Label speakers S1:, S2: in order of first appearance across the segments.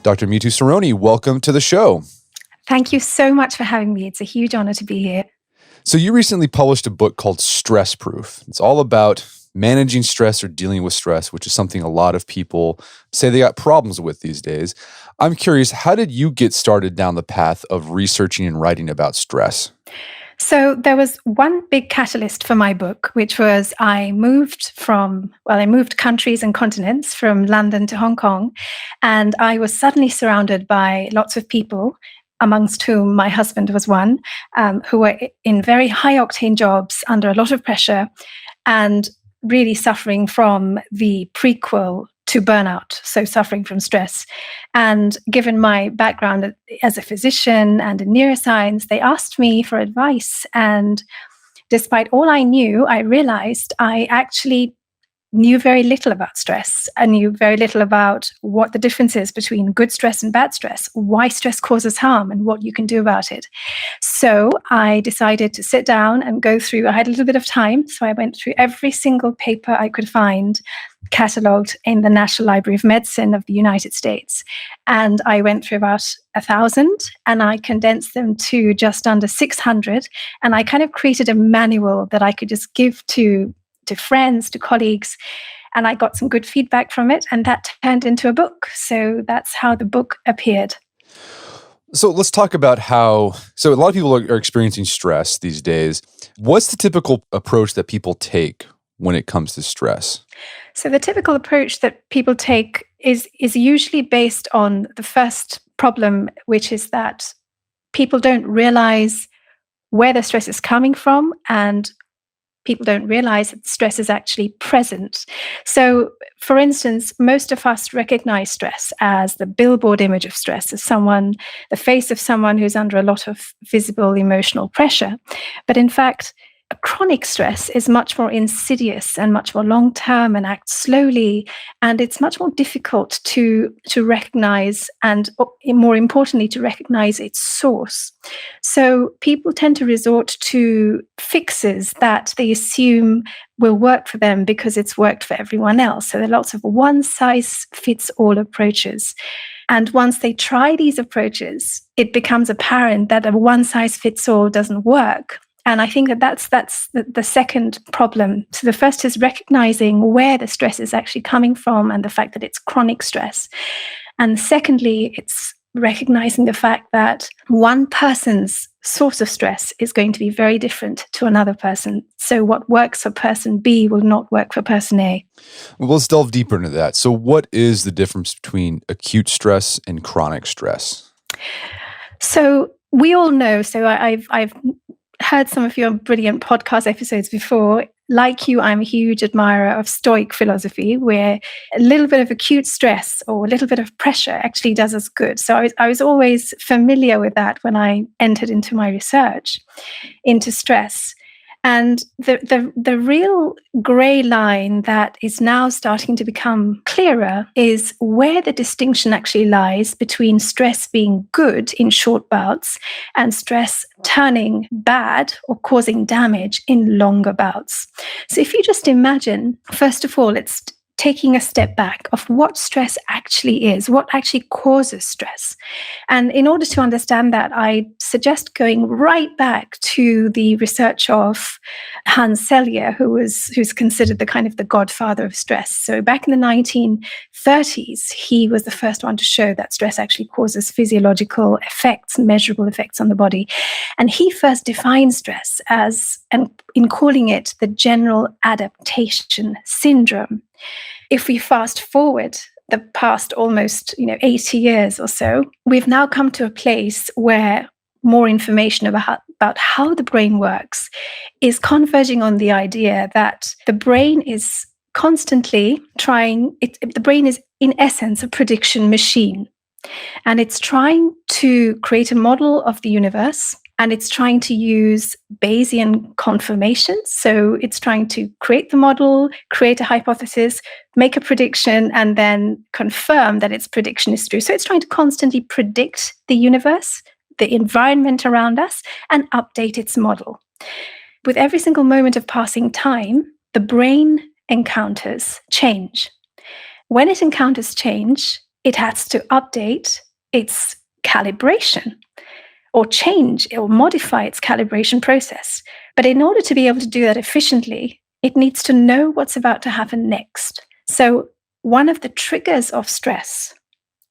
S1: Dr. Mithu Storoni, welcome to the show.
S2: Thank you so much for having me. It's a huge honor to be here.
S1: So you recently published a book called Stress Proof. It's all about managing stress or dealing with stress, which is something a lot of people say they got problems with these days. I'm curious, how did you get started down the path of researching and writing about stress?
S2: So there was one big catalyst for my book, which was I moved countries and continents from London to Hong Kong, and I was suddenly surrounded by lots of people, amongst whom my husband was one, who were in very high octane jobs under a lot of pressure and really suffering from the prequel to burnout, so suffering from stress. And given my background as a physician and in neuroscience, they asked me for advice. And despite all I knew, I realized I actually knew very little about stress. I knew very little about what the difference is between good stress and bad stress, why stress causes harm and what you can do about it. So I decided to sit down and go through, I had a little bit of time, so I went through every single paper I could find catalogued in the National Library of Medicine of the United States. And I went through about 1,000 and I condensed them to just under 600. And I kind of created a manual that I could just give to friends, to colleagues, and I got some good feedback from it, and that turned into a book. So that's how the book appeared.
S1: So let's talk about so a lot of people are experiencing stress these days. What's the typical approach that people take when it comes to stress?
S2: So the typical approach that people take is usually based on the first problem, which is that people don't realize where the stress is coming from, and people don't realize that stress is actually present. So, for instance, most of us recognize stress as the billboard image of stress, as the face of someone who's under a lot of visible emotional pressure. But in fact, a chronic stress is much more insidious and much more long-term and acts slowly, and it's much more difficult to recognize, and more importantly, to recognize its source. So people tend to resort to fixes that they assume will work for them because it's worked for everyone else. So there are lots of one-size-fits-all approaches. And once they try these approaches, it becomes apparent that a one-size-fits-all doesn't work. And I think that's the second problem. So the first is recognizing where the stress is actually coming from and the fact that it's chronic stress. And secondly, it's recognizing the fact that one person's source of stress is going to be very different to another person. So what works for person B will not work for person A.
S1: Well, let's delve deeper into that. So what is the difference between acute stress and chronic stress?
S2: So we all know, so I've heard some of your brilliant podcast episodes before. Like you, I'm a huge admirer of Stoic philosophy, where a little bit of acute stress or a little bit of pressure actually does us good. So I was always familiar with that when I entered into my research into stress. And the real gray line that is now starting to become clearer is where the distinction actually lies between stress being good in short bouts and stress turning bad or causing damage in longer bouts. So if you just imagine, first of all, it's taking a step back of what stress actually is, what actually causes stress. And in order to understand that, I suggest going right back to the research of Hans Selye, who's considered the godfather of stress. So back in the 1930s, he was the first one to show that stress actually causes physiological effects, measurable effects on the body. And he first defined stress and in calling it the general adaptation syndrome. If we fast forward the past almost 80 years or so, we've now come to a place where more information about how the brain works is converging on the idea that the brain is constantly the brain is in essence a prediction machine. And it's trying to create a model of the universe, and it's trying to use Bayesian confirmations. So it's trying to create the model, create a hypothesis, make a prediction, and then confirm that its prediction is true. So it's trying to constantly predict the universe, the environment around us, and update its model. With every single moment of passing time, the brain encounters change. When it encounters change, it has to update its calibration or change or modify its calibration process. But in order to be able to do that efficiently, it needs to know what's about to happen next. So one of the triggers of stress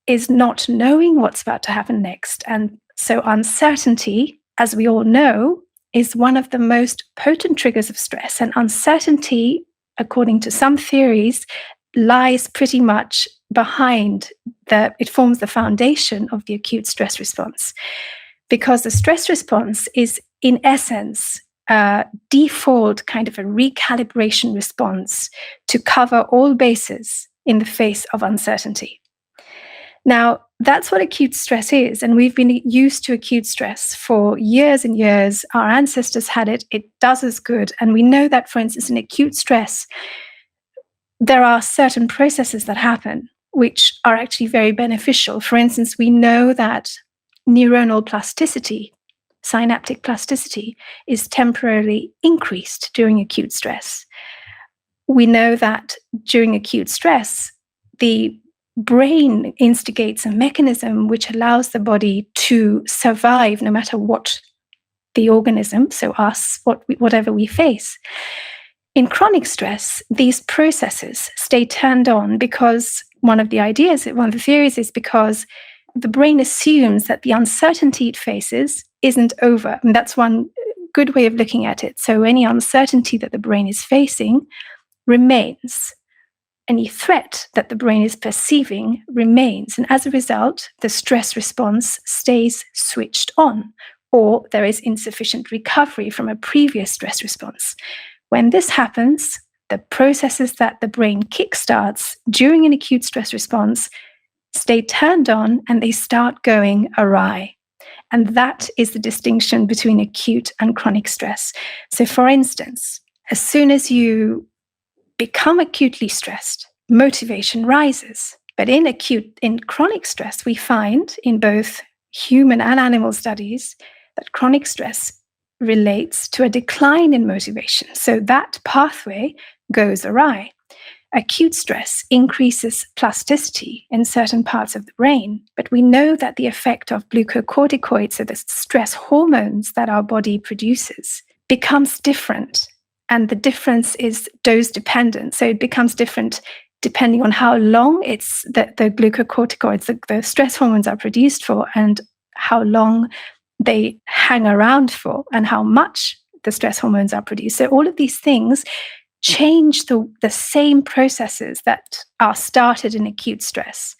S2: is not knowing what's about to happen next. And so uncertainty, as we all know, is one of the most potent triggers of stress. And uncertainty, according to some theories, lies pretty much behind it forms the foundation of the acute stress response. Because the stress response is, in essence, a default kind of a recalibration response to cover all bases in the face of uncertainty. Now, that's what acute stress is. And we've been used to acute stress for years and years. Our ancestors had it. It does us good. And we know that, for instance, in acute stress, there are certain processes that happen which are actually very beneficial. For instance, we know that neuronal plasticity, synaptic plasticity, is temporarily increased during acute stress. We know that during acute stress, the brain instigates a mechanism which allows the body to survive no matter what the organism, so us, whatever we face. In chronic stress, these processes stay turned on because one of the theories is because the brain assumes that the uncertainty it faces isn't over. And that's one good way of looking at it. So any uncertainty that the brain is facing remains. Any threat that the brain is perceiving remains. And as a result, the stress response stays switched on, or there is insufficient recovery from a previous stress response. When this happens, the processes that the brain kickstarts during an acute stress response stay turned on and they start going awry. And that is the distinction between acute and chronic stress. So for instance, as soon as you become acutely stressed, motivation rises. But in chronic stress, we find in both human and animal studies that chronic stress relates to a decline in motivation. So that pathway goes awry. Acute stress increases plasticity in certain parts of the brain, but we know that the effect of glucocorticoids, so the stress hormones that our body produces, becomes different. And the difference is dose dependent. So it becomes different depending on how long the glucocorticoids, the stress hormones are produced for, and how long they hang around for, and how much the stress hormones are produced. So all of these things change the same processes that are started in acute stress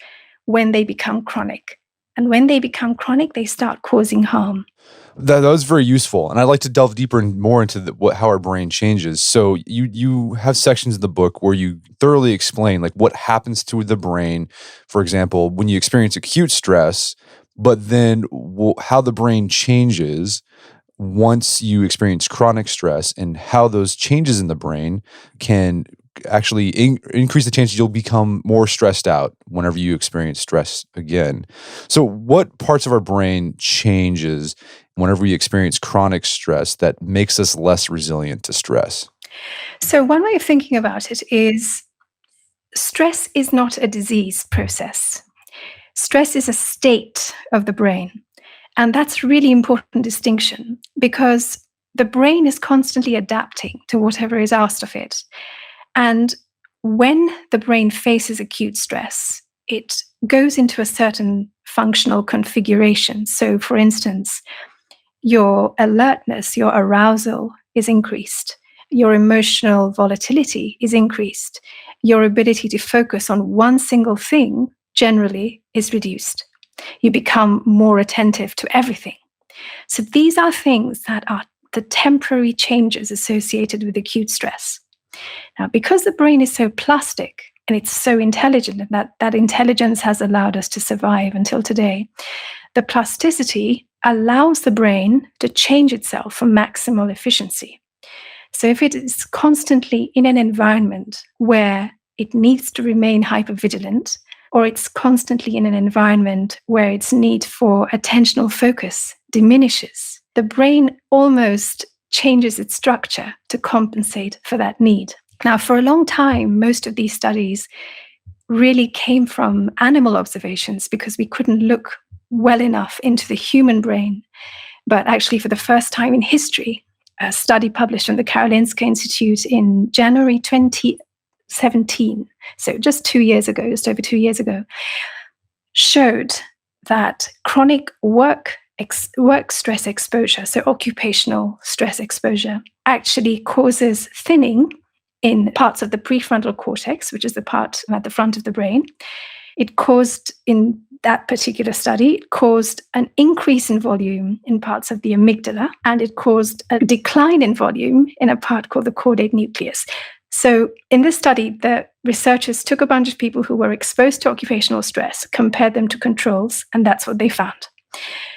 S2: when they become chronic. And when they become chronic, they start causing harm.
S1: That was very useful, and I'd like to delve deeper and more into how our brain changes. So you have sections in the book where you thoroughly explain like what happens to the brain, for example, when you experience acute stress, but then how the brain changes once you experience chronic stress, and how those changes in the brain can actually increase the chances you'll become more stressed out whenever you experience stress again. So what parts of our brain changes whenever we experience chronic stress that makes us less resilient to stress?
S2: So one way of thinking about it is stress is not a disease process. Stress is a state of the brain. And that's a really important distinction, because the brain is constantly adapting to whatever is asked of it. And when the brain faces acute stress, it goes into a certain functional configuration. So, for instance, your alertness, your arousal is increased. Your emotional volatility is increased. Your ability to focus on one single thing generally is reduced. You become more attentive to everything. So these are things that are the temporary changes associated with acute stress. Now, because the brain is so plastic and it's so intelligent, and that intelligence has allowed us to survive until today, the plasticity allows the brain to change itself for maximal efficiency. So if it is constantly in an environment where it needs to remain hypervigilant, or it's constantly in an environment where its need for attentional focus diminishes, the brain almost changes its structure to compensate for that need. Now, for a long time, most of these studies really came from animal observations because we couldn't look well enough into the human brain. But actually, for the first time in history, a study published from the Karolinska Institute in January 2017, so just 2 years ago, just over 2 years ago, showed that chronic work stress exposure, so occupational stress exposure, actually causes thinning in parts of the prefrontal cortex, which is the part at the front of the brain. It caused, in that particular study, it caused an increase in volume in parts of the amygdala, and it caused a decline in volume in a part called the caudate nucleus. So in this study, the researchers took a bunch of people who were exposed to occupational stress, compared them to controls, and that's what they found.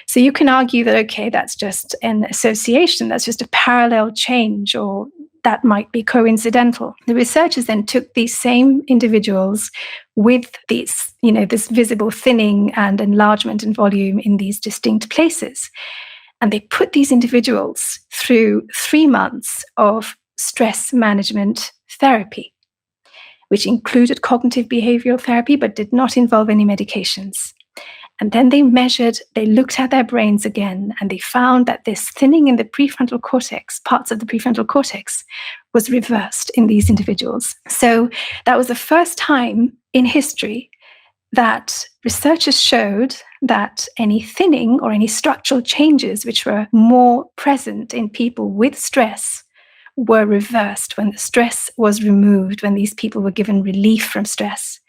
S2: So you can argue that, okay, that's just an association, that's just a parallel change, or that might be coincidental. The researchers then took these same individuals with these, this visible thinning and enlargement in volume in these distinct places. And they put these individuals through 3 months of stress management therapy, which included cognitive behavioral therapy, but did not involve any medications. And then they looked at their brains again, and they found that this thinning in the prefrontal cortex, parts of the prefrontal cortex, was reversed in these individuals. So that was the first time in history that researchers showed that any thinning or any structural changes which were more present in people with stress were reversed when the stress was removed, when these people were given relief from stress.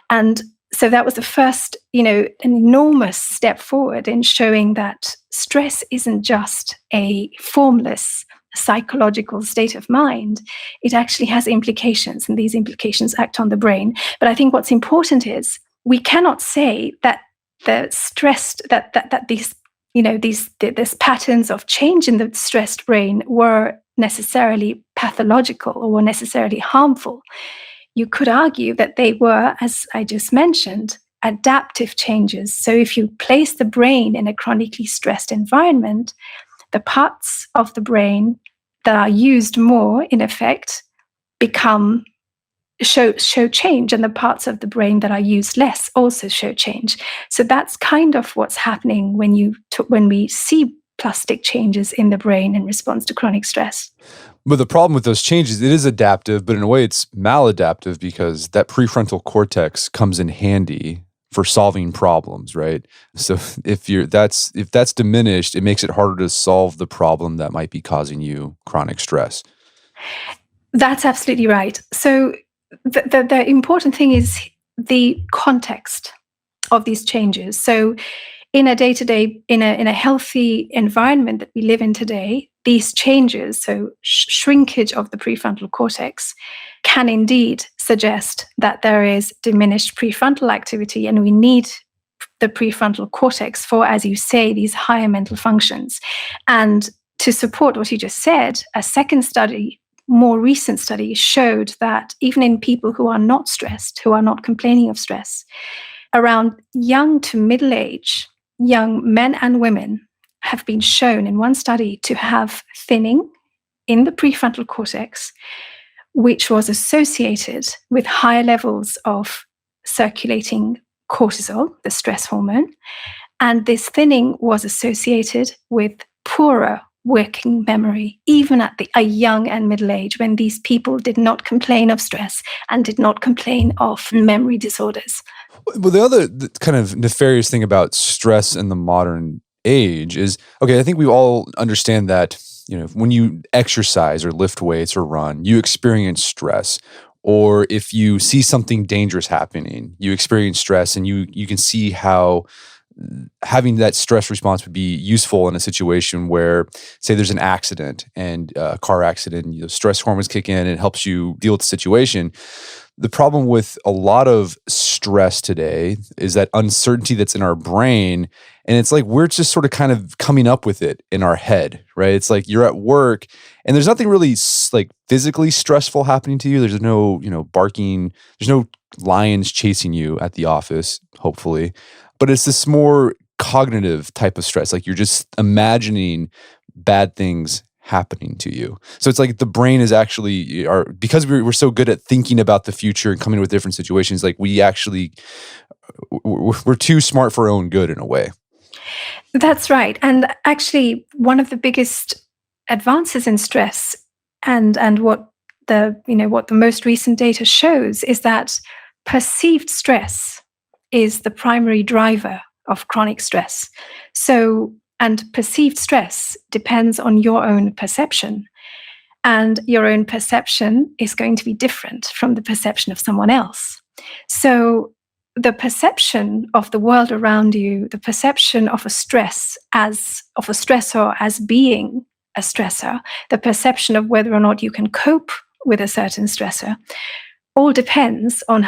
S2: And so that was the first, an enormous step forward in showing that stress isn't just a formless psychological state of mind. It actually has implications, and these implications act on the brain. But I think what's important is we cannot say that the stress, that these patterns of change in the stressed brain were necessarily pathological or were necessarily harmful. You could argue that they were, as I just mentioned, adaptive changes. So if you place the brain in a chronically stressed environment, the parts of the brain that are used more, in effect, show change, and the parts of the brain that are used less also show change. So that's kind of what's happening when we see plastic changes in the brain in response to chronic stress.
S1: But the problem with those changes, it is adaptive, but in a way it's maladaptive because that prefrontal cortex comes in handy for solving problems, right? So if that's diminished, it makes it harder to solve the problem that might be causing you chronic stress.
S2: That's absolutely right. So the important thing is the context of these changes. So in a day-to-day, in a healthy environment that we live in today, these changes, so shrinkage of the prefrontal cortex, can indeed suggest that there is diminished prefrontal activity, and we need the prefrontal cortex for, as you say, these higher mental functions. And to support what you just said, a second study, more recent study, showed that even in people who are not stressed, who are not complaining of stress, around young to middle age, young men and women have been shown in one study to have thinning in the prefrontal cortex, which was associated with higher levels of circulating cortisol, the stress hormone. And this thinning was associated with poorer working memory, even at a young and middle age, when these people did not complain of stress and did not complain of memory disorders.
S1: Well, the kind of nefarious thing about stress in the modern age is, okay, I think we all understand that, when you exercise or lift weights or run, you experience stress. Or if you see something dangerous happening, you experience stress, and you can see how having that stress response would be useful in a situation where, say, there's an accident and a car accident, stress hormones kick in and it helps you deal with the situation. The problem with a lot of stress today is that uncertainty that's in our brain, and it's like we're just sort of kind of coming up with it in our head, right? It's like you're at work and there's nothing really like physically stressful happening to you. There's no, barking, there's no lions chasing you at the office, hopefully. But it's this more cognitive type of stress. Like you're just imagining bad things happening to you. So it's like the brain is actually, because we're so good at thinking about the future and coming with different situations, like we're too smart for our own good in a way.
S2: That's right. And actually, one of the biggest advances in stress and what the most recent data shows is that perceived stress is the primary driver of chronic stress. So, and perceived stress depends on your own perception. And your own perception is going to be different from the perception of someone else. So, the perception of the world around you, the perception of a stressor as being a stressor, the perception of whether or not you can cope with a certain stressor, all depends on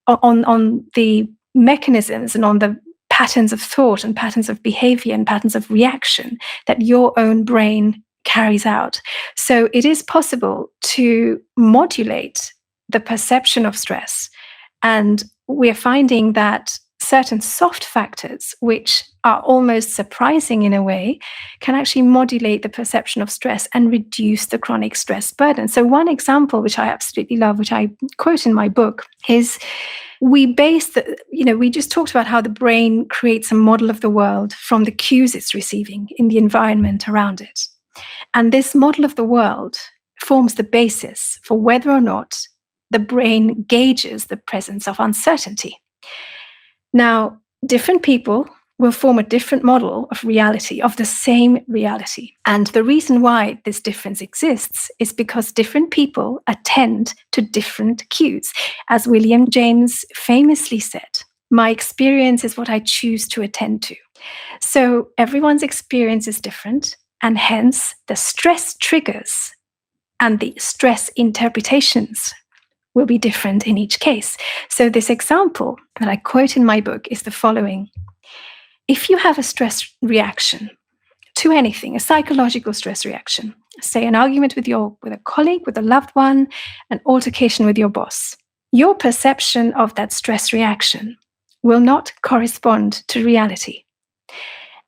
S2: on the mechanisms and on the patterns of thought and patterns of behavior and patterns of reaction that your own brain carries out. So it is possible to modulate the perception of stress. And we're finding that certain soft factors, which are almost surprising in a way, can actually modulate the perception of stress and reduce the chronic stress burden. So one example, which I absolutely love, which I quote in my book, is we just talked about how the brain creates a model of the world from the cues it's receiving in the environment around it. And this model of the world forms the basis for whether or not the brain gauges the presence of uncertainty. Now, different people will form a different model of reality, of the same reality. And the reason why this difference exists is because different people attend to different cues. As William James famously said, "My experience is what I choose to attend to." So everyone's experience is different, and hence the stress triggers and the stress interpretations will be different in each case. So this example that I quote in my book is the following. If you have a stress reaction to anything, a psychological stress reaction, say an argument with a colleague, with a loved one, an altercation with your boss, your perception of that stress reaction will not correspond to reality.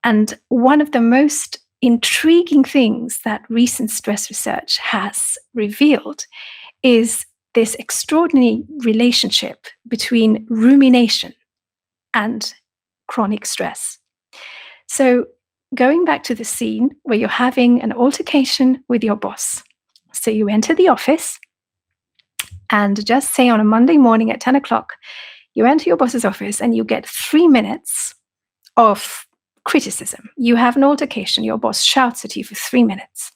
S2: And one of the most intriguing things that recent stress research has revealed is this extraordinary relationship between rumination and chronic stress. So going back to the scene where you're having an altercation with your boss. So you enter the office and just say on a Monday morning at 10 o'clock, you enter your boss's office and you get 3 minutes of criticism. You have an altercation, your boss shouts at you for 3 minutes.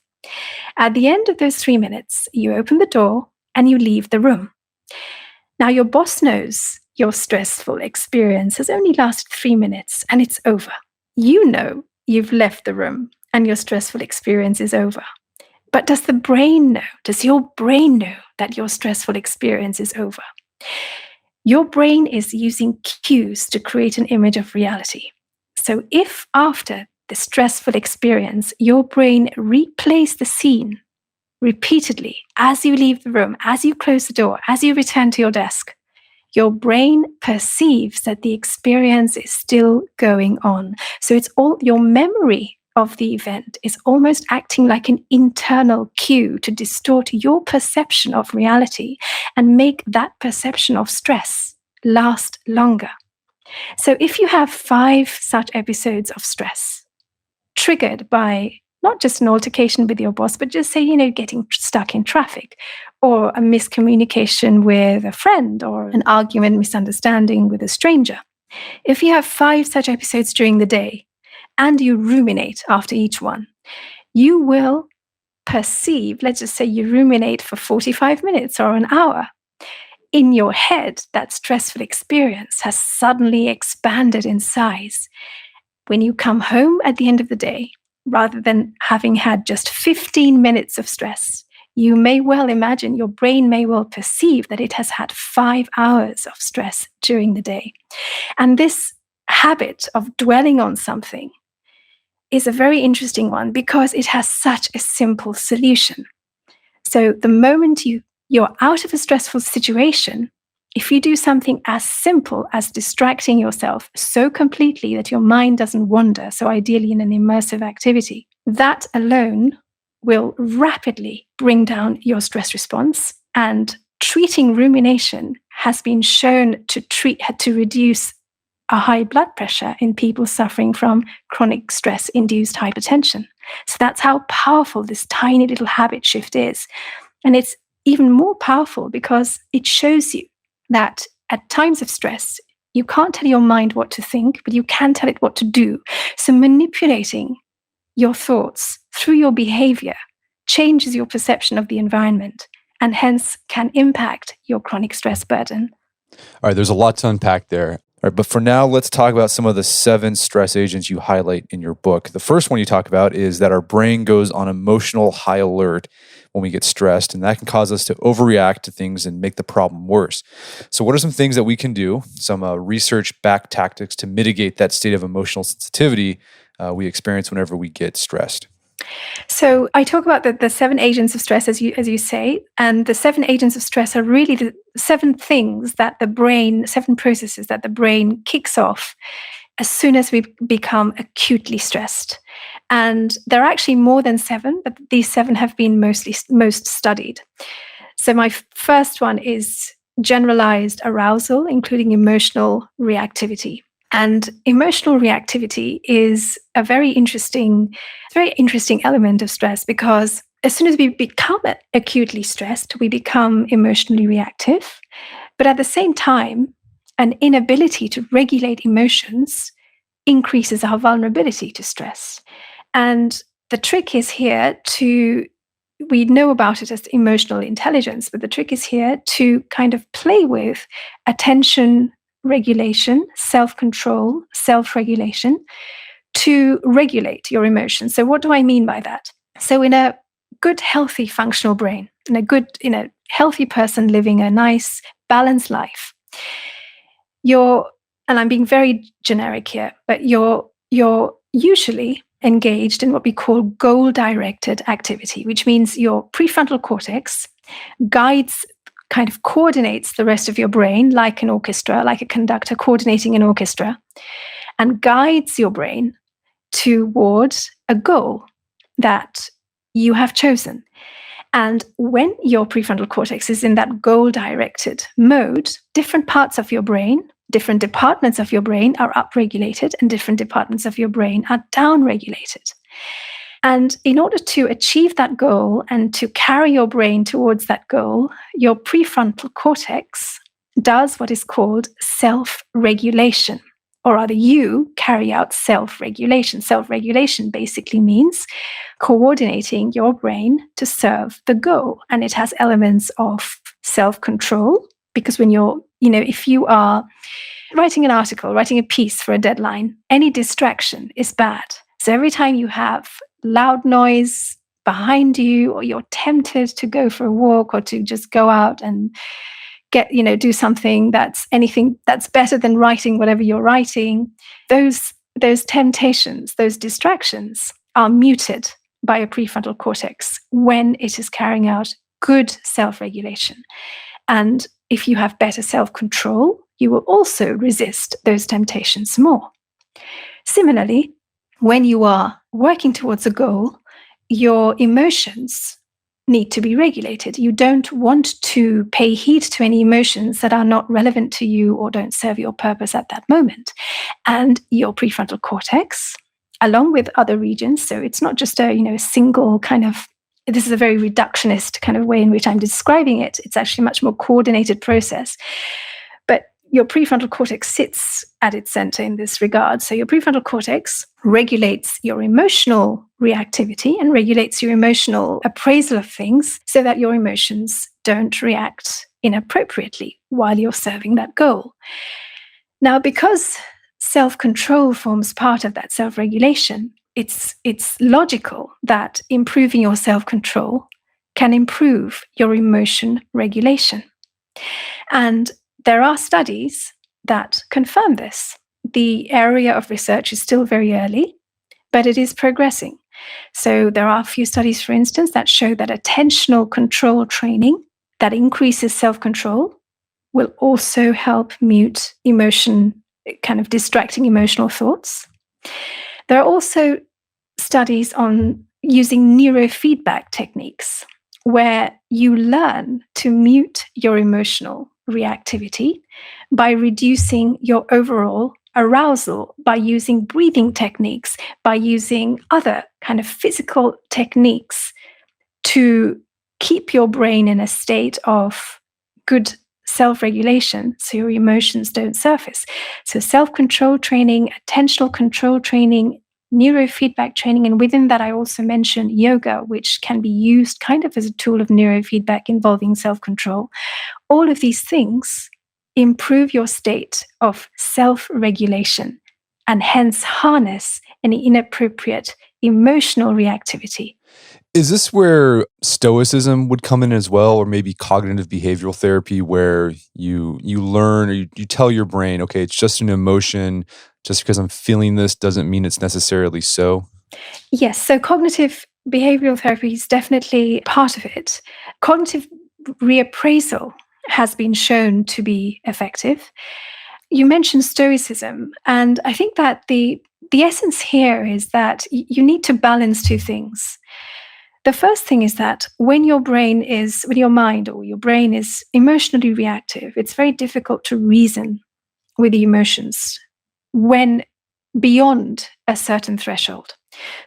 S2: At the end of those 3 minutes, you open the door and you leave the room. Now, your boss knows your stressful experience has only lasted 3 minutes and it's over. You know you've left the room and your stressful experience is over. But does the brain know? Does your brain know that your stressful experience is over? Your brain is using cues to create an image of reality. So if after the stressful experience, your brain replays the scene repeatedly, as you leave the room, as you close the door, as you return to your desk, your brain perceives that the experience is still going on. So it's all your memory of the event is almost acting like an internal cue to distort your perception of reality and make that perception of stress last longer. So if you have 5 such episodes of stress triggered by not just an altercation with your boss, but just say, getting stuck in traffic or a miscommunication with a friend or an argument, misunderstanding with a stranger. If you have 5 such episodes during the day and you ruminate after each one, you will perceive, let's just say you ruminate for 45 minutes or an hour. In your head, that stressful experience has suddenly expanded in size. When you come home at the end of the day, rather than having had just 15 minutes of stress, you may well imagine, your brain may well perceive that it has had 5 hours of stress during the day. And this habit of dwelling on something is a very interesting one because it has such a simple solution. So the moment you're out of a stressful situation, if you do something as simple as distracting yourself so completely that your mind doesn't wander, so ideally in an immersive activity, that alone will rapidly bring down your stress response. And treating rumination has been shown to reduce a high blood pressure in people suffering from chronic stress-induced hypertension. So that's how powerful this tiny little habit shift is. And it's even more powerful because it shows you that at times of stress, you can't tell your mind what to think, but you can tell it what to do. So manipulating your thoughts through your behavior changes your perception of the environment and hence can impact your chronic stress burden.
S1: All right, there's a lot to unpack there. All right, but for now, let's talk about some of the 7 stress agents you highlight in your book. The first one you talk about is that our brain goes on emotional high alert when we get stressed, and that can cause us to overreact to things and make the problem worse. So what are some things that we can do, some research-backed tactics to mitigate that state of emotional sensitivity we experience whenever we get stressed?
S2: So I talk about the 7 agents of stress, as you say, and the 7 agents of stress are really the 7 things that the brain, 7 processes that the brain kicks off as soon as we become acutely stressed. And there are actually more than 7, but these 7 have been most studied. So my first one is generalized arousal, including emotional reactivity. And emotional reactivity is a very interesting element of stress because as soon as we become acutely stressed, we become emotionally reactive. But at the same time, an inability to regulate emotions increases our vulnerability to stress. And the trick is here we know about it as emotional intelligence, but the trick is here to kind of play with attention regulation, self-control, self-regulation to regulate your emotions. So what do I mean by that? So in a good, healthy, functional brain, in a healthy person living a nice, balanced life, and I'm being very generic here, but you're usually engaged in what we call goal-directed activity, which means your prefrontal cortex kind of coordinates the rest of your brain like an orchestra, like a conductor coordinating an orchestra, and guides your brain towards a goal that you have chosen. And when your prefrontal cortex is in that goal-directed mode, different parts of your brain, different departments of your brain are upregulated and different departments of your brain are downregulated. And in order to achieve that goal and to carry your brain towards that goal, your prefrontal cortex does what is called self-regulation, or rather you carry out self-regulation. Self-regulation basically means coordinating your brain to serve the goal. And it has elements of self-control, because if you are writing an article, writing a piece for a deadline, any distraction is bad. So every time you have loud noise behind you, or you're tempted to go for a walk or to just go out and do something that's better than writing whatever you're writing, those temptations, those distractions are muted by a prefrontal cortex when it is carrying out good self-regulation. And if you have better self-control, you will also resist those temptations more. Similarly, when you are working towards a goal, your emotions need to be regulated. You don't want to pay heed to any emotions that are not relevant to you or don't serve your purpose at that moment. And your prefrontal cortex, along with other regions, so it's not just a single kind of, this is a very reductionist kind of way in which I'm describing it. It's actually a much more coordinated process. But your prefrontal cortex sits at its center in this regard. So your prefrontal cortex regulates your emotional reactivity and regulates your emotional appraisal of things so that your emotions don't react inappropriately while you're serving that goal. Now, because self-control forms part of that self-regulation, it's logical that improving your self-control can improve your emotion regulation. And there are studies that confirm this. The area of research is still very early, but it is progressing. So there are a few studies, for instance, that show that attentional control training that increases self-control will also help mute kind of distracting emotional thoughts. There are also studies on using neurofeedback techniques, where you learn to mute your emotional reactivity by reducing your overall arousal, by using breathing techniques, by using other kind of physical techniques to keep your brain in a state of good self-regulation so your emotions don't surface. So self-control training, attentional control training, neurofeedback training, and within that I also mentioned yoga, which can be used kind of as a tool of neurofeedback involving self-control. All of these things improve your state of self-regulation and hence harness any inappropriate emotional reactivity.
S1: Is this where stoicism would come in as well, or maybe cognitive behavioral therapy, where you learn, or you tell your brain, okay, it's just an emotion. Just because I'm feeling this doesn't mean it's necessarily so?
S2: Yes, so cognitive behavioral therapy is definitely part of it. Cognitive reappraisal has been shown to be effective. You mentioned stoicism, and I think that the essence here is that you need to balance two things. The first thing is that when your mind or your brain is emotionally reactive, it's very difficult to reason with the emotions when beyond a certain threshold.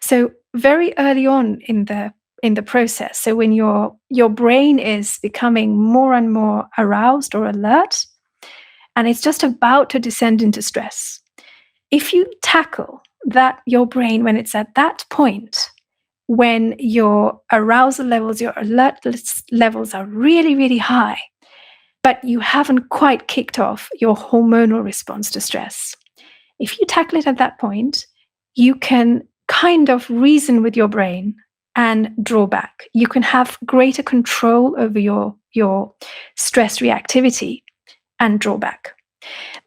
S2: So very early on in the process, so when your brain is becoming more and more aroused or alert, and it's just about to descend into stress, if you tackle that, your brain, when it's at that point, when your arousal levels, your alertness levels are really, really high, but you haven't quite kicked off your hormonal response to stress. If you tackle it at that point, you can kind of reason with your brain and draw back. You can have greater control over your stress reactivity and draw back.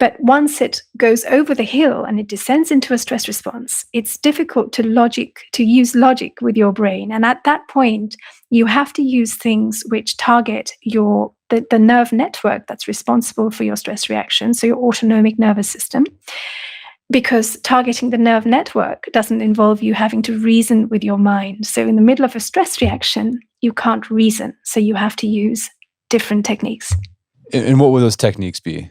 S2: But once it goes over the hill and it descends into a stress response, it's difficult to use logic with your brain. And at that point, you have to use things which target the nerve network that's responsible for your stress reaction, so your autonomic nervous system. Because targeting the nerve network doesn't involve you having to reason with your mind. So in the middle of a stress reaction, you can't reason. So you have to use different techniques.
S1: And what would those techniques be?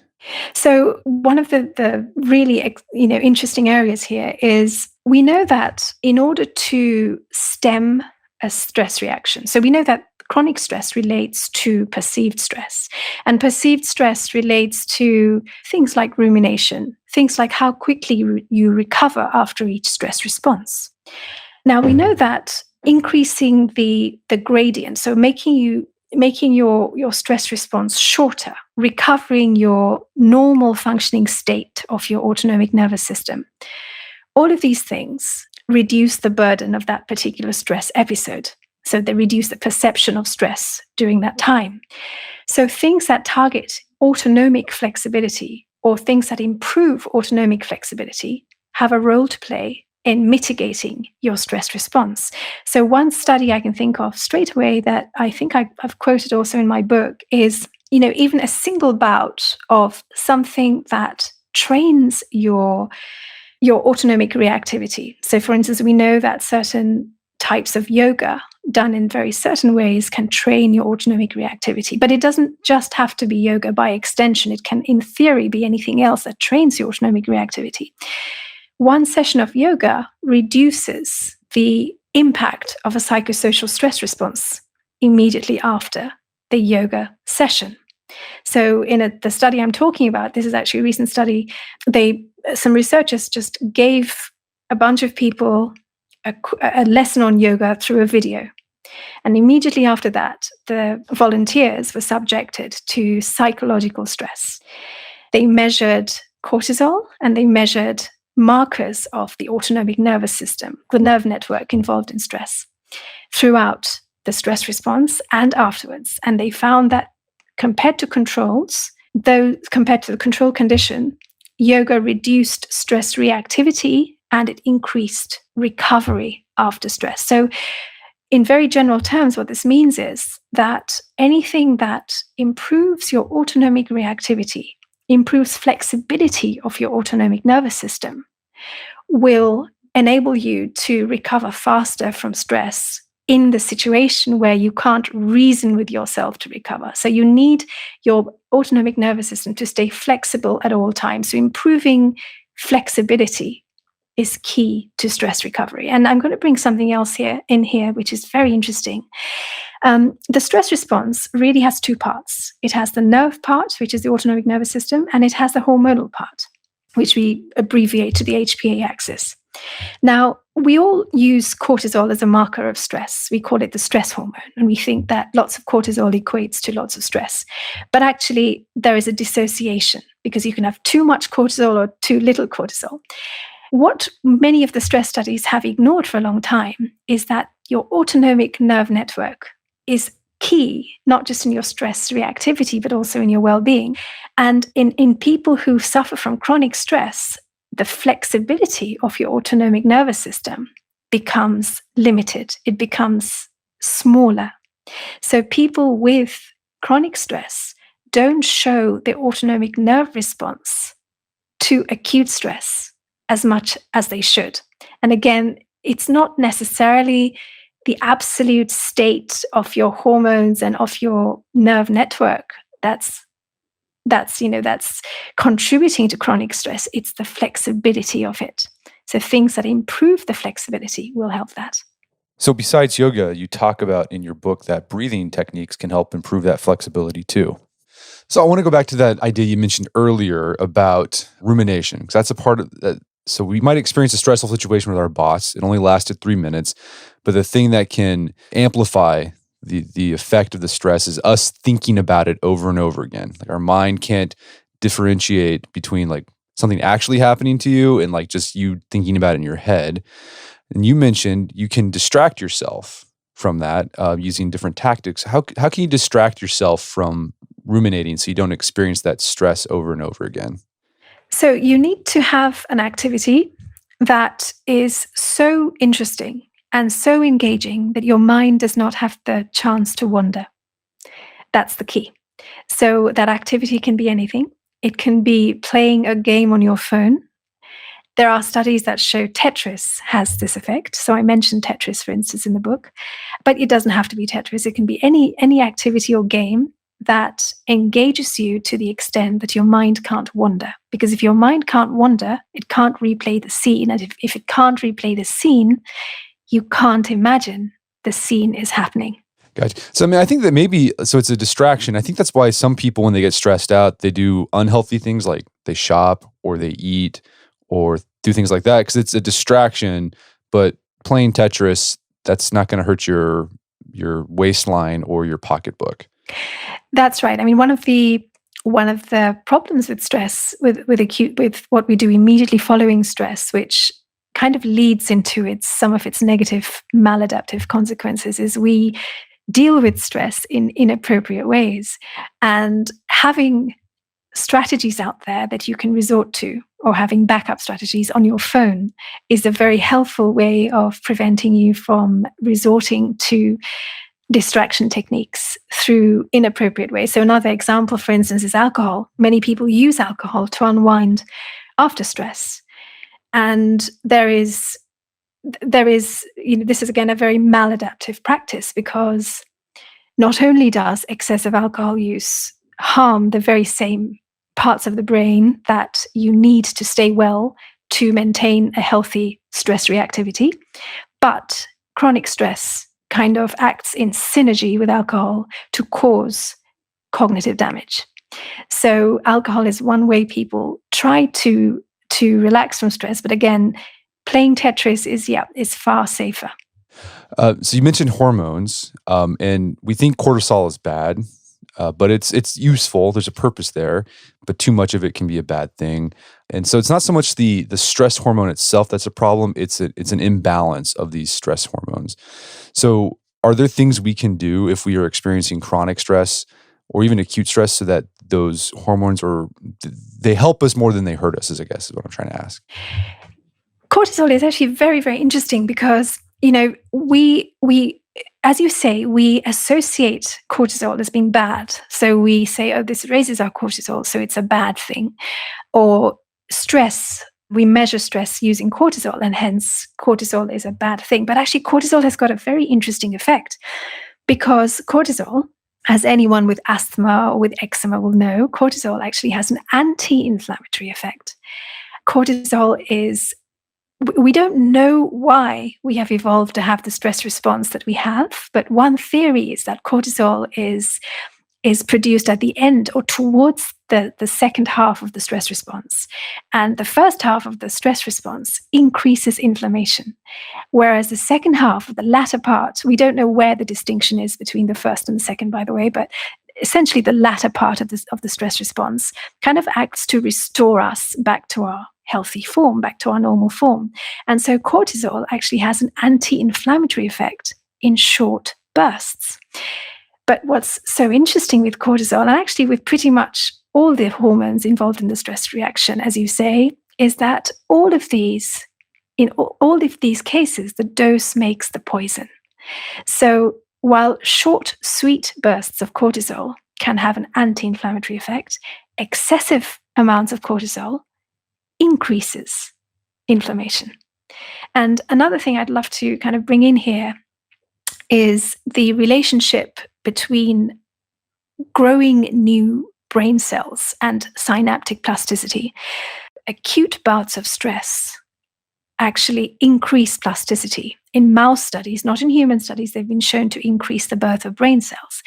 S2: So one of the really interesting areas here is we know that in order to stem a stress reaction, so we know that chronic stress relates to perceived stress, and perceived stress relates to things like rumination, things like how quickly you recover after each stress response. Now we know that increasing the gradient, so making your stress response shorter, recovering your normal functioning state of your autonomic nervous system. All of these things reduce the burden of that particular stress episode. So they reduce the perception of stress during that time. So things that target autonomic flexibility or things that improve autonomic flexibility have a role to play in mitigating your stress response. So one study I can think of straight away that I think I've quoted also in my book is, even a single bout of something that trains your autonomic reactivity. So for instance, we know that certain types of yoga done in very certain ways can train your autonomic reactivity. But it doesn't just have to be yoga by extension. It can, in theory, be anything else that trains your autonomic reactivity. One session of yoga reduces the impact of a psychosocial stress response immediately after the yoga session. So in the study I'm talking about, this is actually a recent study, some researchers just gave a bunch of people a lesson on yoga through a video. And immediately after that, the volunteers were subjected to psychological stress. They measured cortisol and they measured markers of the autonomic nervous system, the nerve network involved in stress, throughout the stress response and afterwards. And they found that compared to the control condition, yoga reduced stress reactivity and it increased recovery after stress. So in very general terms, what this means is that anything that improves your autonomic reactivity, improves flexibility of your autonomic nervous system, will enable you to recover faster from stress in the situation where you can't reason with yourself to recover. So you need your autonomic nervous system to stay flexible at all times. So improving flexibility is key to stress recovery. And I'm going to bring something else in here, which is very interesting. The stress response really has two parts. It has the nerve part, which is the autonomic nervous system, and it has the hormonal part, which we abbreviate to the HPA axis. Now, we all use cortisol as a marker of stress. We call it the stress hormone, and we think that lots of cortisol equates to lots of stress. But actually, there is a dissociation because you can have too much cortisol or too little cortisol. What many of the stress studies have ignored for a long time is that your autonomic nerve network is key, not just in your stress reactivity, but also in your well-being. And in people who suffer from chronic stress, the flexibility of your autonomic nervous system becomes limited. It becomes smaller. So people with chronic stress don't show the autonomic nerve response to acute stress as much as they should. And again, it's not necessarily the absolute state of your hormones and of your nerve network that's contributing to chronic stress. It's the flexibility of it. So things that improve the flexibility will help that.
S1: So besides yoga, you talk about in your book that breathing techniques can help improve that flexibility too. So I want to go back to that idea you mentioned earlier about rumination, because that's a part of that. So we might experience a stressful situation with our boss. It only lasted 3 minutes, but the thing that can amplify the effect of the stress is us thinking about it over and over again. Like our mind can't differentiate between like something actually happening to you and like just you thinking about it in your head. And you mentioned you can distract yourself from that using different tactics. How can you distract yourself from ruminating so you don't experience that stress over and over again?
S2: So you need to have an activity that is so interesting and so engaging that your mind does not have the chance to wander. That's the key. So that activity can be anything. It can be playing a game on your phone. There are studies that show Tetris has this effect. So I mentioned Tetris, for instance, in the book, but it doesn't have to be Tetris. It can be any activity or game that engages you to the extent that your mind can't wander. Because if your mind can't wander, it can't replay the scene. And if it can't replay the scene, you can't imagine the scene is happening.
S1: Gotcha. So, I mean, I think that so it's a distraction. I think that's why some people, when they get stressed out, they do unhealthy things like they shop or they eat or do things like that because it's a distraction. But playing Tetris, that's not going to hurt your waistline or your pocketbook.
S2: That's right. I mean, one of the problems with stress, with what we do immediately following stress, which kind of leads into some of its negative maladaptive consequences, is we deal with stress in inappropriate ways. And having strategies out there that you can resort to, or having backup strategies on your phone, is a very helpful way of preventing you from resorting to distraction techniques through inappropriate ways. So another example, for instance, is alcohol. Many people use alcohol to unwind after stress. And there is, this is again a very maladaptive practice, because not only does excessive alcohol use harm the very same parts of the brain that you need to stay well to maintain a healthy stress reactivity, but chronic stress kind of acts in synergy with alcohol to cause cognitive damage. So alcohol is one way people try to relax from stress, but again, playing Tetris is far safer.
S1: So you mentioned hormones, and we think cortisol is bad, but it's useful. There's a purpose there, but too much of it can be a bad thing. And so it's not so much the stress hormone itself that's a problem. It's an imbalance of these stress hormones. So are there things we can do if we are experiencing chronic stress or even acute stress so that those hormones they help us more than they hurt us, I guess is what I'm trying to ask.
S2: Cortisol is actually very, very interesting because, we as you say, we associate cortisol as being bad. So we say, oh, this raises our cortisol, so it's a bad thing. Or stress we measure stress using cortisol, and hence cortisol is a bad thing. But actually, cortisol has got a very interesting effect, because cortisol, as anyone with asthma or with eczema will know, cortisol actually has an anti-inflammatory effect. Cortisol is, we don't know why we have evolved to have the stress response that we have, but one theory is that cortisol is produced at the end or towards the second half of the stress response. And the first half of the stress response increases inflammation, whereas the second half, the latter part, we don't know where the distinction is between the first and the second, by the way, but essentially the latter part of the stress response kind of acts to restore us back to our healthy form, back to our normal form. And so cortisol actually has an anti-inflammatory effect in short bursts. But what's so interesting with cortisol, and actually with pretty much all the hormones involved in the stress reaction, as you say, is that in all of these cases, the dose makes the poison. So while short, sweet bursts of cortisol can have an anti-inflammatory effect, excessive amounts of cortisol increases inflammation. And another thing I'd love to kind of bring in here is the relationship between growing new brain cells and synaptic plasticity. Acute bouts of stress actually increase plasticity. In mouse studies, not in human studies, they've been shown to increase the birth of brain cells.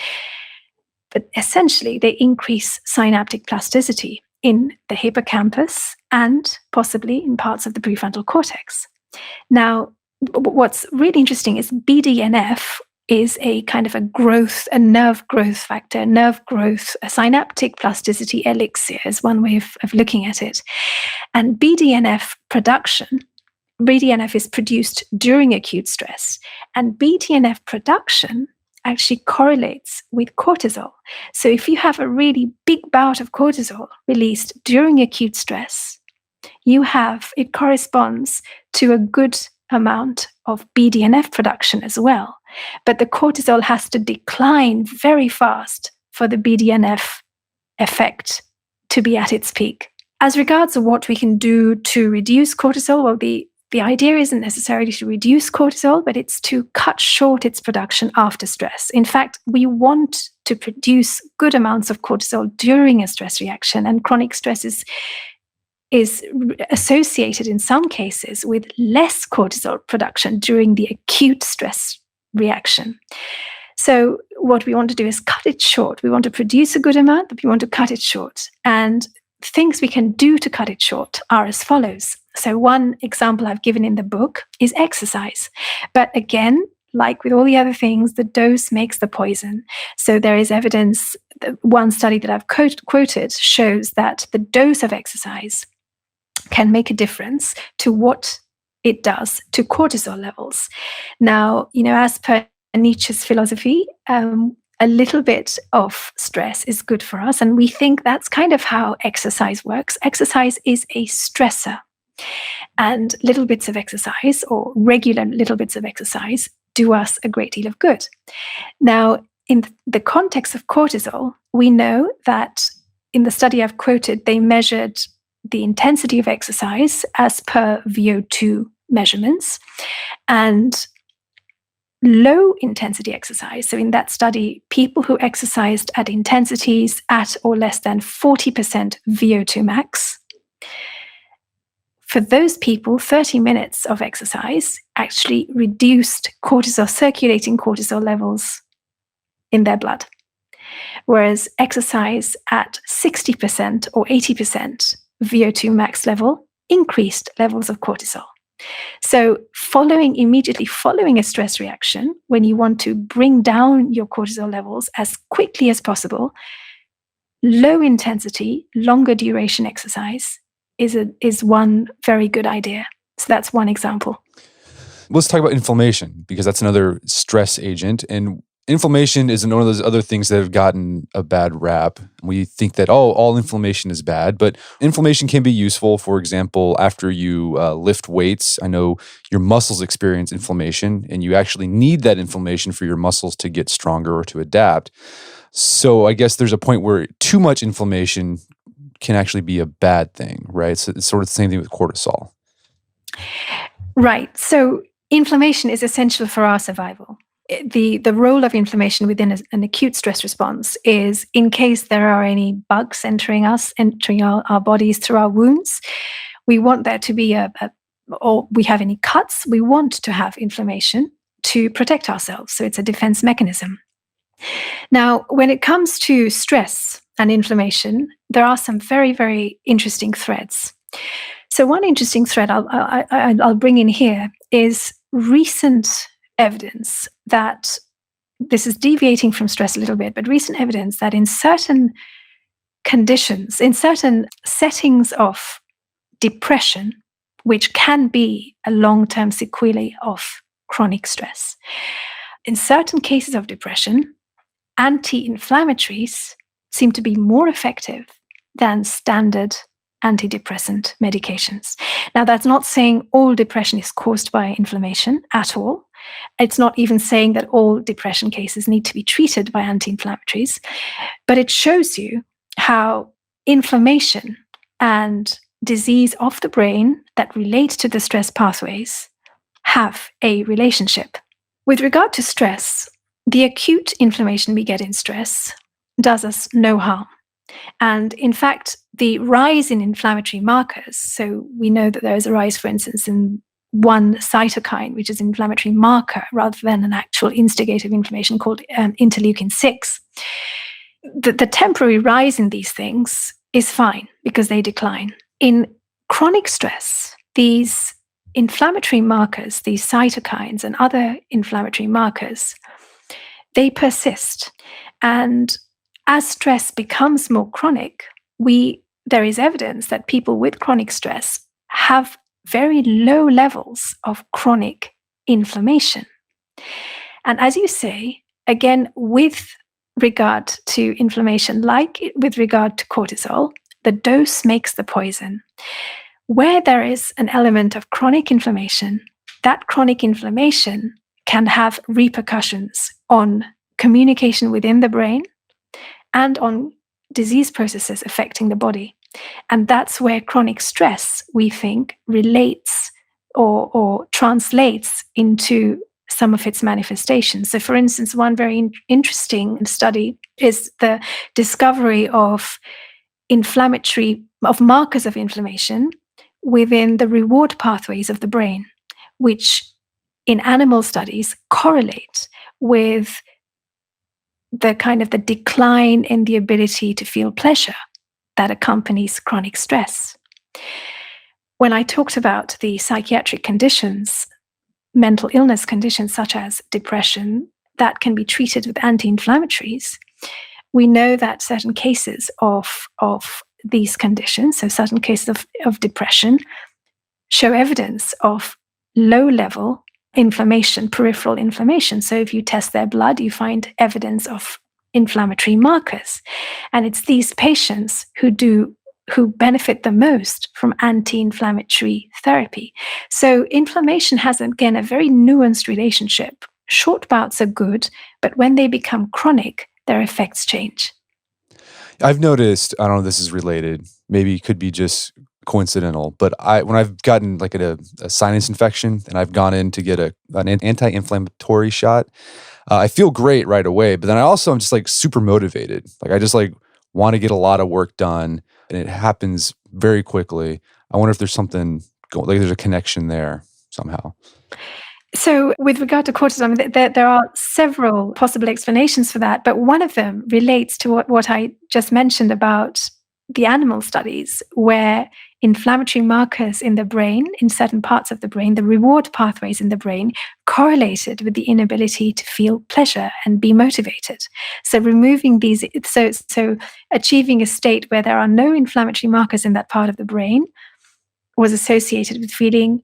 S2: But essentially, they increase synaptic plasticity in the hippocampus and possibly in parts of the prefrontal cortex. Now, what's really interesting is BDNF is a kind of a nerve growth factor, a synaptic plasticity elixir is one way of looking at it. And BDNF is produced during acute stress, and BDNF production actually correlates with cortisol. So if you have a really big bout of cortisol released during acute stress, it corresponds to a good amount of BDNF production as well. But the cortisol has to decline very fast for the BDNF effect to be at its peak. As regards to what we can do to reduce cortisol, well, the idea isn't necessarily to reduce cortisol, but it's to cut short its production after stress. In fact, we want to produce good amounts of cortisol during a stress reaction, and chronic stress is associated in some cases with less cortisol production during the acute stress reaction. So what we want to do is cut it short. We want to produce a good amount, but we want to cut it short. And things we can do to cut it short are as follows. So one example I've given in the book is exercise. But again, like with all the other things, the dose makes the poison. So there is evidence, one study that I've quoted shows that the dose of exercise can make a difference to what it does to cortisol levels. Now, as per Nietzsche's philosophy, a little bit of stress is good for us. And we think that's kind of how exercise works. Exercise is a stressor. And little bits of exercise, or regular little bits of exercise, do us a great deal of good. Now, in the context of cortisol, we know that in the study I've quoted, they measured the intensity of exercise as per VO2 measurements, and low intensity exercise. So in that study, people who exercised at intensities at or less than 40% VO2 max, for those people, 30 minutes of exercise actually reduced circulating cortisol levels in their blood. Whereas exercise at 60% or 80% VO2 max level increased levels of cortisol. So immediately following a stress reaction, when you want to bring down your cortisol levels as quickly as possible, low intensity, longer duration exercise is one very good idea. So that's one example.
S1: Let's talk about inflammation, because that's another stress agent. And inflammation is one of those other things that have gotten a bad rap. We think that, all inflammation is bad, but inflammation can be useful. For example, after you lift weights, I know your muscles experience inflammation, and you actually need that inflammation for your muscles to get stronger or to adapt. So I guess there's a point where too much inflammation can actually be a bad thing, right? So it's sort of the same thing with cortisol.
S2: Right. So inflammation is essential for our survival. The role of inflammation within an acute stress response is in case there are any bugs entering our bodies through our wounds, we want there to be or we have any cuts, we want to have inflammation to protect ourselves. So it's a defense mechanism. Now, when it comes to stress and inflammation, there are some very, very interesting threads. So one interesting thread I'll bring in here is recent evidence that this is deviating from stress a little bit, but recent evidence that in certain conditions, in certain settings of depression, which can be a long-term sequelae of chronic stress, in certain cases of depression, anti-inflammatories seem to be more effective than standard antidepressant medications. Now, that's not saying all depression is caused by inflammation at all. It's not even saying that all depression cases need to be treated by anti-inflammatories, but it shows you how inflammation and disease of the brain that relate to the stress pathways have a relationship. With regard to stress, the acute inflammation we get in stress does us no harm. And in fact, the rise in inflammatory markers, so we know that there is a rise, for instance, in one cytokine, which is an inflammatory marker rather than an actual instigator of inflammation called interleukin 6. The temporary rise in these things is fine because they decline. In chronic stress, these inflammatory markers, these cytokines and other inflammatory markers, they persist. And as stress becomes more chronic, there is evidence that people with chronic stress have very low levels of chronic inflammation. And as you say, again, with regard to inflammation, like with regard to cortisol, the dose makes the poison. Where there is an element of chronic inflammation, that chronic inflammation can have repercussions on communication within the brain and on disease processes affecting the body. And that's where chronic stress, we think, relates or translates into some of its manifestations. So, for instance, one very interesting study is the discovery of markers of inflammation within the reward pathways of the brain, which in animal studies correlate with the decline in the ability to feel pleasure that accompanies chronic stress. When I talked about the psychiatric conditions, mental illness conditions such as depression, that can be treated with anti-inflammatories, we know that certain cases of these conditions, so certain cases of depression, show evidence of low-level inflammation, peripheral inflammation. So if you test their blood, you find evidence of inflammatory markers. And it's these patients who benefit the most from anti-inflammatory therapy. So inflammation has, again, a very nuanced relationship. Short bouts are good, but when they become chronic, their effects change.
S1: I've noticed, I don't know if this is related, maybe it could be just coincidental, but when I've gotten like a sinus infection and I've gone in to get an anti-inflammatory shot, I feel great right away. But then I also am just like super motivated. Like I just like want to get a lot of work done, and it happens very quickly. I wonder if there's something like there's a connection there somehow.
S2: So with regard to cortisol, there are several possible explanations for that, but one of them relates to what I just mentioned about the animal studies, where inflammatory markers in the brain, in certain parts of the brain, the reward pathways in the brain, correlated with the inability to feel pleasure and be motivated. So removing these, so achieving a state where there are no inflammatory markers in that part of the brain was associated with feeling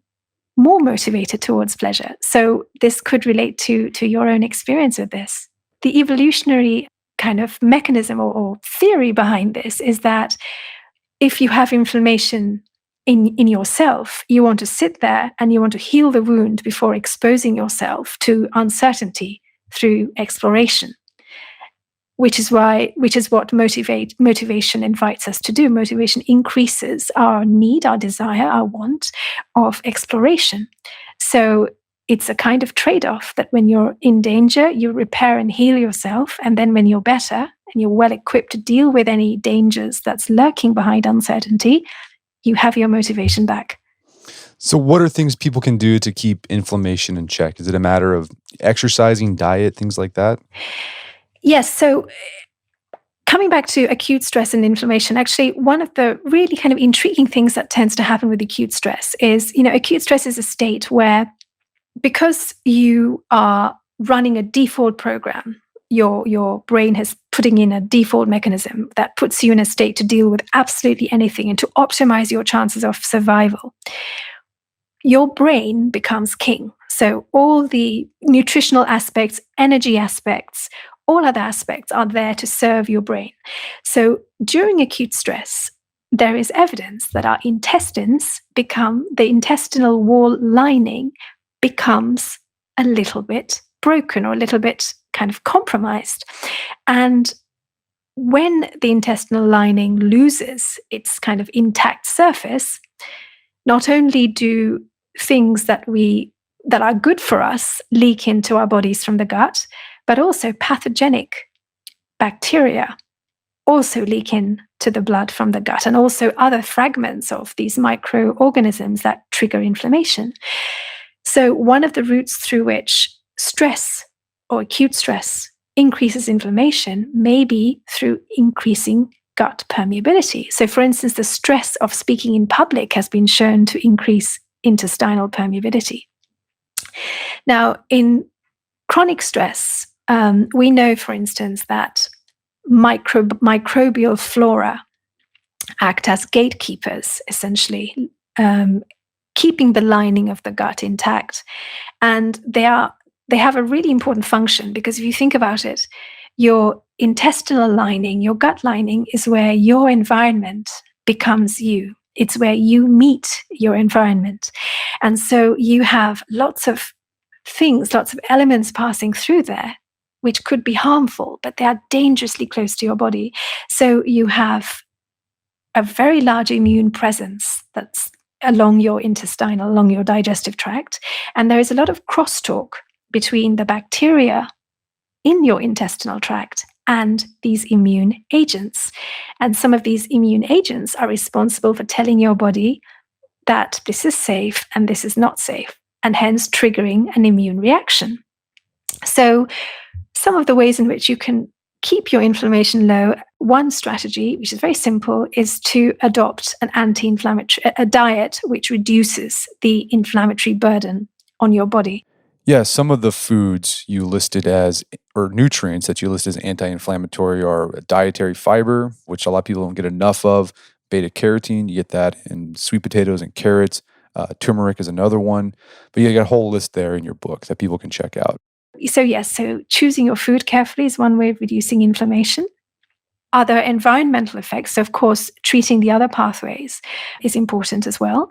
S2: more motivated towards pleasure. So this could relate to your own experience with this. The evolutionary kind of mechanism or theory behind this is that if you have inflammation in yourself, you want to sit there and you want to heal the wound before exposing yourself to uncertainty through exploration. which is what motivation invites us to do. Motivation increases our need, our desire, our want of exploration. So it's a kind of trade-off that when you're in danger, you repair and heal yourself. And then when you're better and you're well equipped to deal with any dangers that's lurking behind uncertainty, you have your motivation back.
S1: So what are things people can do to keep inflammation in check? Is it a matter of exercising, diet, things like that?
S2: Yes. So coming back to acute stress and inflammation, actually, one of the really kind of intriguing things that tends to happen with acute stress is, acute stress is a state where, because you are running a default program, your brain has putting in a default mechanism that puts you in a state to deal with absolutely anything and to optimize your chances of survival. Your brain becomes king. So all the nutritional aspects, energy aspects, all other aspects are there to serve your brain. So during acute stress, there is evidence that our intestines become, the intestinal wall lining becomes a little bit broken or a little bit kind of compromised. And when the intestinal lining loses its kind of intact surface, not only do things that are good for us leak into our bodies from the gut, but also pathogenic bacteria also leak into the blood from the gut, and also other fragments of these microorganisms that trigger inflammation. So one of the routes through which stress or acute stress increases inflammation may be through increasing gut permeability. So for instance, the stress of speaking in public has been shown to increase intestinal permeability. Now, in chronic stress, we know, for instance, that microbial flora act as gatekeepers, essentially, keeping the lining of the gut intact. And they have a really important function, because if you think about it, your intestinal lining, your gut lining, is where your environment becomes you. It's where you meet your environment. And so you have lots of things, lots of elements passing through there, which could be harmful, but they are dangerously close to your body. So you have a very large immune presence that's along your intestinal, along your digestive tract. And there is a lot of crosstalk between the bacteria in your intestinal tract and these immune agents. And some of these immune agents are responsible for telling your body that this is safe and this is not safe, and hence triggering an immune reaction. So some of the ways in which you can keep your inflammation low, one strategy, which is very simple, is to adopt an anti-inflammatory, a diet which reduces the inflammatory burden on your body.
S1: Yeah, some of the foods you listed as, or nutrients that you list as anti-inflammatory, are dietary fiber, which a lot of people don't get enough of, beta carotene, you get that in sweet potatoes and carrots, turmeric is another one, but you got a whole list there in your book that people can check out.
S2: So yes, so choosing your food carefully is one way of reducing inflammation. Other environmental effects, so of course, treating the other pathways is important as well.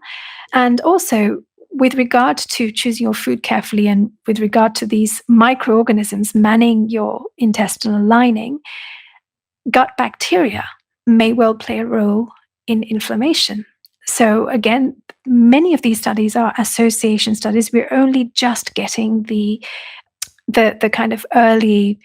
S2: And also, with regard to choosing your food carefully and with regard to these microorganisms manning your intestinal lining, gut bacteria may well play a role in inflammation. So again, many of these studies are association studies. We're only just getting the kind of early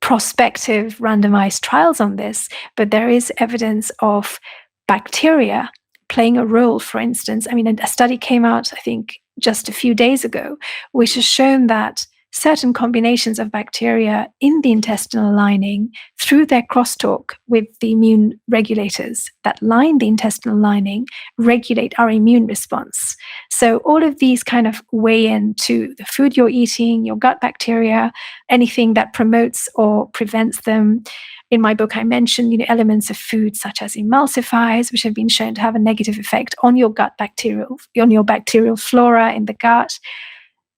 S2: prospective randomized trials on this, but there is evidence of bacteria playing a role. For instance, a study came out, I think, just a few days ago, which has shown that certain combinations of bacteria in the intestinal lining, through their crosstalk with the immune regulators that line the intestinal lining, regulate our immune response. So all of these kind of weigh into the food you're eating, your gut bacteria, anything that promotes or prevents them. In my book, I mentioned, elements of food such as emulsifiers, which have been shown to have a negative effect on your bacterial flora in the gut.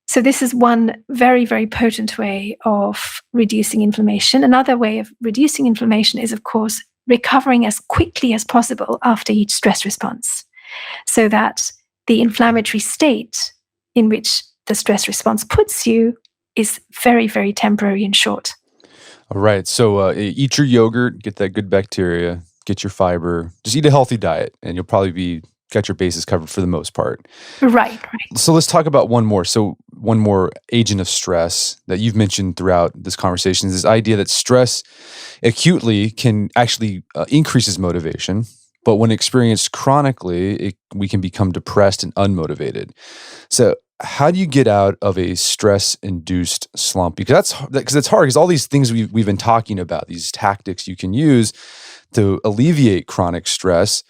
S2: So this is one very, very potent way of reducing inflammation. Another way of reducing inflammation is, of course, recovering as quickly as possible after each stress response, so that the inflammatory state in which the stress response puts you is very, very temporary and short.
S1: All right. So eat your yogurt, get that good bacteria, get your fiber. Just eat a healthy diet, and you'll probably be got your bases covered for the most part.
S2: Right.
S1: So let's talk about one more. So one more agent of stress that you've mentioned throughout this conversation is this idea that stress acutely can actually increases motivation, but when experienced chronically, we can become depressed and unmotivated. So how do you get out of a stress-induced slump? Because it's hard. Because all these things we've been talking about, these tactics you can use to alleviate chronic stress.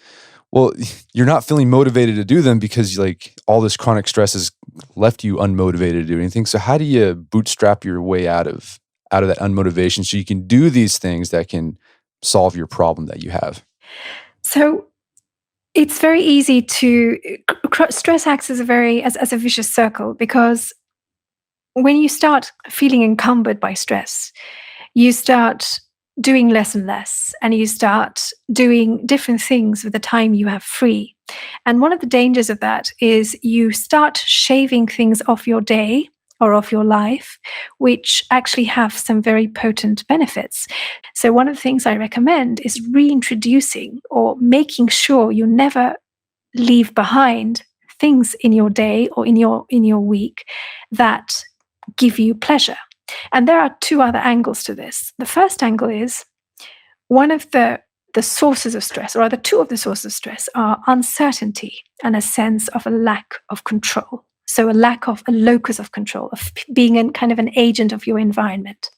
S1: Well, you're not feeling motivated to do them because like all this chronic stress has left you unmotivated to do anything. So how do you bootstrap your way out of that unmotivation so you can do these things that can solve your problem that you have?
S2: So it's very easy to stress acts as a vicious circle, because when you start feeling encumbered by stress, you start doing less and less, and you start doing different things with the time you have free. And one of the dangers of that is you start shaving things off your day or off your life, which actually have some very potent benefits. So one of the things I recommend is reintroducing or making sure you never leave behind things in your day or in your week that give you pleasure. And there are two other angles to this. The first angle is one of the sources of stress, or rather two of the sources of stress, are uncertainty and a sense of a lack of control. So a lack of a locus of control, of being kind of an agent of your environment,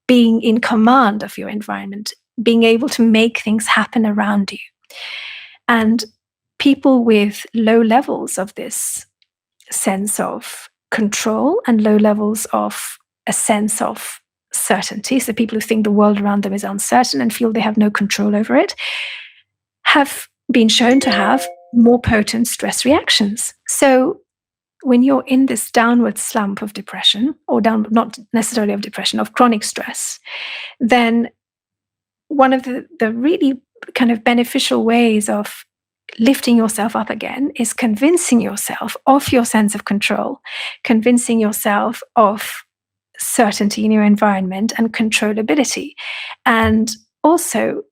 S2: being in command of your environment, being able to make things happen around you. And people with low levels of this sense of control and low levels of a sense of certainty, so people who think the world around them is uncertain and feel they have no control over it, have been shown to have more potent stress reactions. So when you're in this downward slump of depression, or not necessarily of depression, of chronic stress, then one of the really kind of beneficial ways of lifting yourself up again is convincing yourself of your sense of control, convincing yourself of certainty in your environment and controllability, and also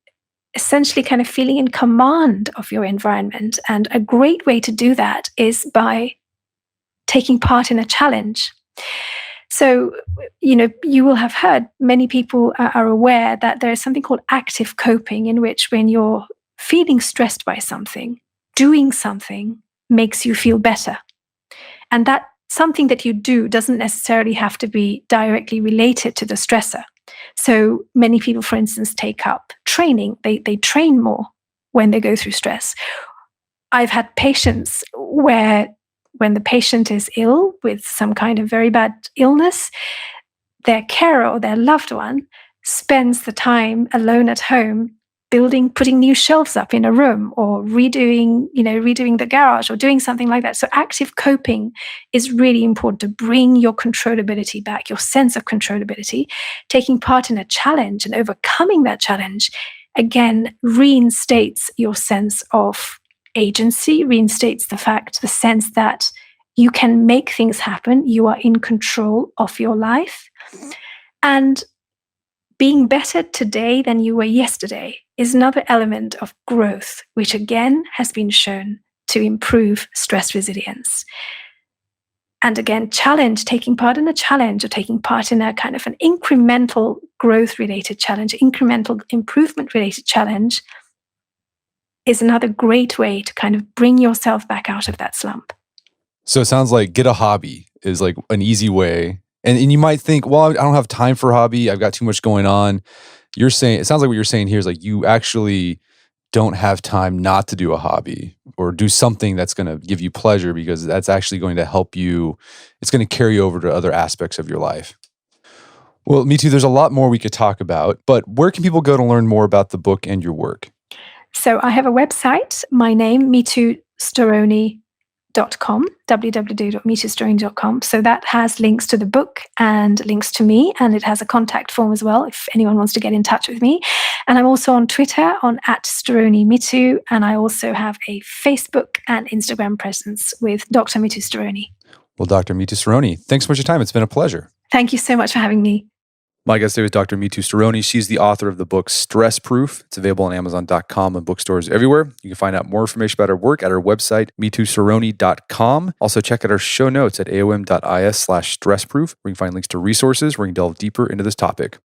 S2: essentially kind of feeling in command of your environment. And a great way to do that is by taking part in a challenge. So, you will have heard, many people are aware that there is something called active coping, in which when you're feeling stressed by something, doing something makes you feel better. And that something that you do doesn't necessarily have to be directly related to the stressor. So many people, for instance, take up training. They train more when they go through stress. I've had patients where when the patient is ill with some kind of very bad illness, their carer or their loved one spends the time alone at home putting new shelves up in a room, or redoing the garage, or doing something like that. So active coping is really important to bring your controllability back, your sense of controllability. Taking part in a challenge and overcoming that challenge, again, reinstates your sense of agency, reinstates the sense that you can make things happen, you are in control of your life. And being better today than you were yesterday is another element of growth, which again has been shown to improve stress resilience. And again, taking part in a challenge, or taking part in a kind of an incremental growth-related challenge, incremental improvement-related challenge, is another great way to kind of bring yourself back out of that slump.
S1: So it sounds like get a hobby is like an easy way. And you might think, well, I don't have time for a hobby. I've got too much going on. It sounds like what you're saying here is like you actually don't have time not to do a hobby or do something that's going to give you pleasure, because that's actually going to help you. It's going to carry over to other aspects of your life. Well, Mithu, there's a lot more we could talk about, but where can people go to learn more about the book and your work?
S2: So I have a website, my name, Mithu Storoni.com, www.mithustoroni.com. So that has links to the book and links to me, and it has a contact form as well if anyone wants to get in touch with me. And I'm also on Twitter on @StoroniMithu, and I also have a Facebook and Instagram presence with Dr. Mithu Storoni.
S1: Well, Dr. Mithu Storoni, thanks so much for your time. It's been a pleasure.
S2: Thank you so much for having me.
S1: My guest today was Dr. Mithu Storoni. She's the author of the book Stress Proof. It's available on Amazon.com and bookstores everywhere. You can find out more information about her work at her website, mithustoroni.com. Also, check out our show notes at aom.is/stressproof, where you can find links to resources where you can delve deeper into this topic.